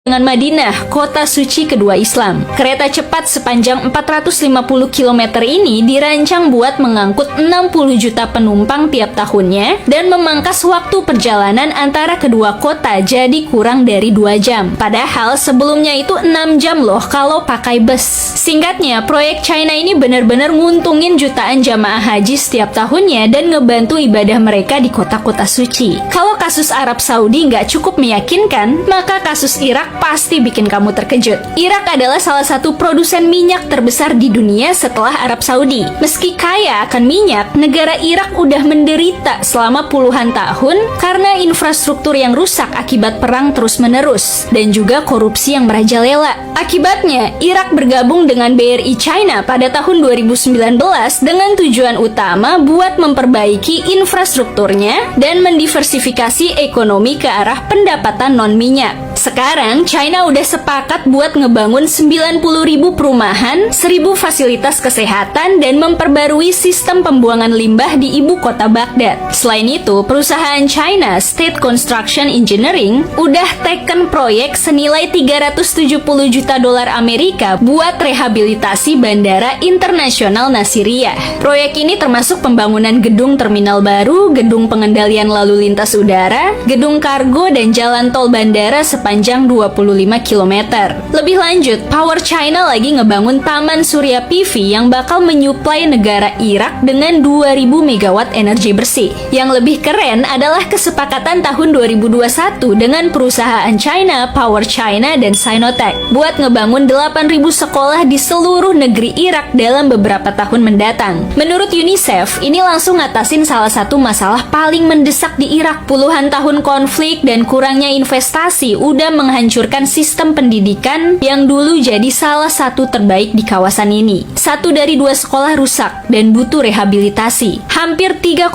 Dengan Madinah, kota suci kedua Islam. Kereta cepat sepanjang 450 km ini dirancang buat mengangkut 60 juta penumpang tiap tahunnya dan memangkas waktu perjalanan antara kedua kota jadi kurang dari 2 jam. Padahal sebelumnya itu 6 jam loh kalau pakai bus. Singkatnya, proyek China ini benar-benar nguntungin jutaan jamaah haji setiap tahunnya dan ngebantu ibadah mereka di kota-kota suci. Kalau kasus Arab Saudi nggak cukup meyakinkan, maka kasus Irak pasti bikin kamu terkejut. Irak adalah salah satu produsen minyak terbesar di dunia setelah Arab Saudi. Meski kaya akan minyak, negara Irak udah menderita selama puluhan tahun karena infrastruktur yang rusak akibat perang terus-menerus dan juga korupsi yang merajalela. Akibatnya, Irak bergabung dengan BRI China pada tahun 2019 dengan tujuan utama buat memperbaiki infrastrukturnya dan mendiversifikasi ekonomi ke arah pendapatan non-minyak. Sekarang, China udah sepakat buat ngebangun 90.000 perumahan, 1.000 fasilitas kesehatan, dan memperbarui sistem pembuangan limbah di ibu kota Baghdad. Selain itu, perusahaan China State Construction Engineering udah teken proyek senilai 370 juta dolar Amerika buat rehabilitasi Bandara Internasional Nasiriyah. Proyek ini termasuk pembangunan gedung terminal baru, gedung pengendalian lalu lintas udara, gedung kargo, dan jalan tol bandara sepanjang 25 km. Lebih lanjut, Power China lagi ngebangun taman surya PV yang bakal menyuplai negara Irak dengan 2000 megawatt energi bersih. Yang lebih keren adalah kesepakatan tahun 2021 dengan perusahaan China, Power China, dan Sinotech buat ngebangun 8.000 sekolah di seluruh negeri Irak dalam beberapa tahun mendatang. Menurut UNICEF, ini langsung ngatasin salah satu masalah paling mendesak di Irak. Puluhan tahun konflik dan kurangnya investasi udah menghancurkan sistem pendidikan yang dulu jadi salah satu terbaik di kawasan ini. 1 dari 2 sekolah rusak dan butuh rehabilitasi. Hampir 3,2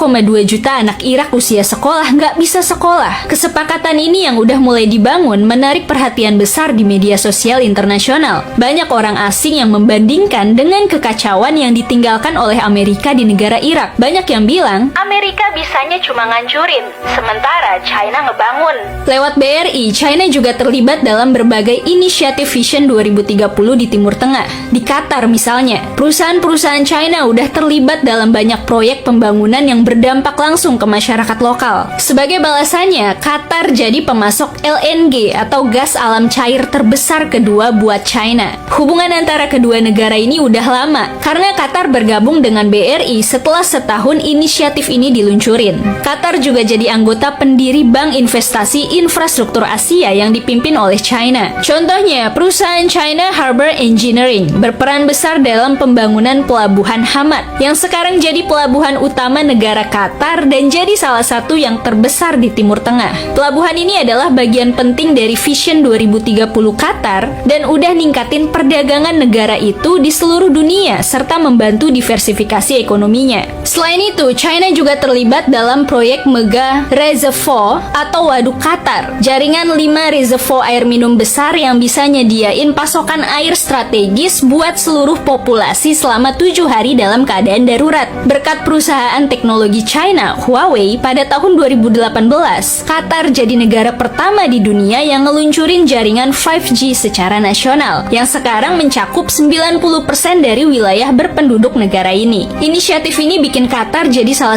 juta anak Irak usia sekolah nggak bisa sekolah. Kesepakatan ini yang udah mulai dibangun menarik perhatian besar di media sosial internasional. Banyak orang asing yang membandingkan dengan kekacauan yang ditinggalkan oleh Amerika di negara Irak. Banyak yang bilang, Amerika bisanya cuma ngancurin, sementara China ngebangun. Lewat BRI, China juga terlibat dalam berbagai inisiatif Vision 2030 di Timur Tengah. Di Qatar misalnya, perusahaan-perusahaan China udah terlibat dalam banyak proyek pembangunan yang berdampak langsung ke masyarakat lokal. Sebagai balasannya, Qatar jadi pemasok LNG atau gas alam cair terbesar kedua buat China. Hubungan antara kedua negara ini udah lama, karena Qatar bergabung dengan BRI setelah setahun inisiatif ini diluncurin. Qatar juga jadi anggota pendiri Bank Investasi Infrastruktur Asia yang dipimpin oleh China. Contohnya, perusahaan China Harbour Engineering berperan besar dalam pembangunan pelabuhan Hamad yang sekarang jadi pelabuhan utama negara Qatar dan jadi salah satu yang terbesar di Timur Tengah. Pelabuhan ini adalah bagian penting dari Vision 2030 Qatar dan udah ningkatin perdagangan negara itu di seluruh dunia serta membantu diversifikasi ekonominya. Selain itu, China juga terlibat dalam proyek Mega Reservoir atau Waduk Qatar, jaringan 5 reservoir air minum besar yang bisa nyediain pasokan air strategis buat seluruh populasi selama 7 hari dalam keadaan darurat. Berkat perusahaan teknologi China, Huawei, pada tahun 2018, Qatar jadi negara pertama di dunia yang ngeluncurin jaringan 5G secara nasional, yang sekarang mencakup 90% dari wilayah berpenduduk negara ini. Inisiatif ini bikin Qatar jadi salah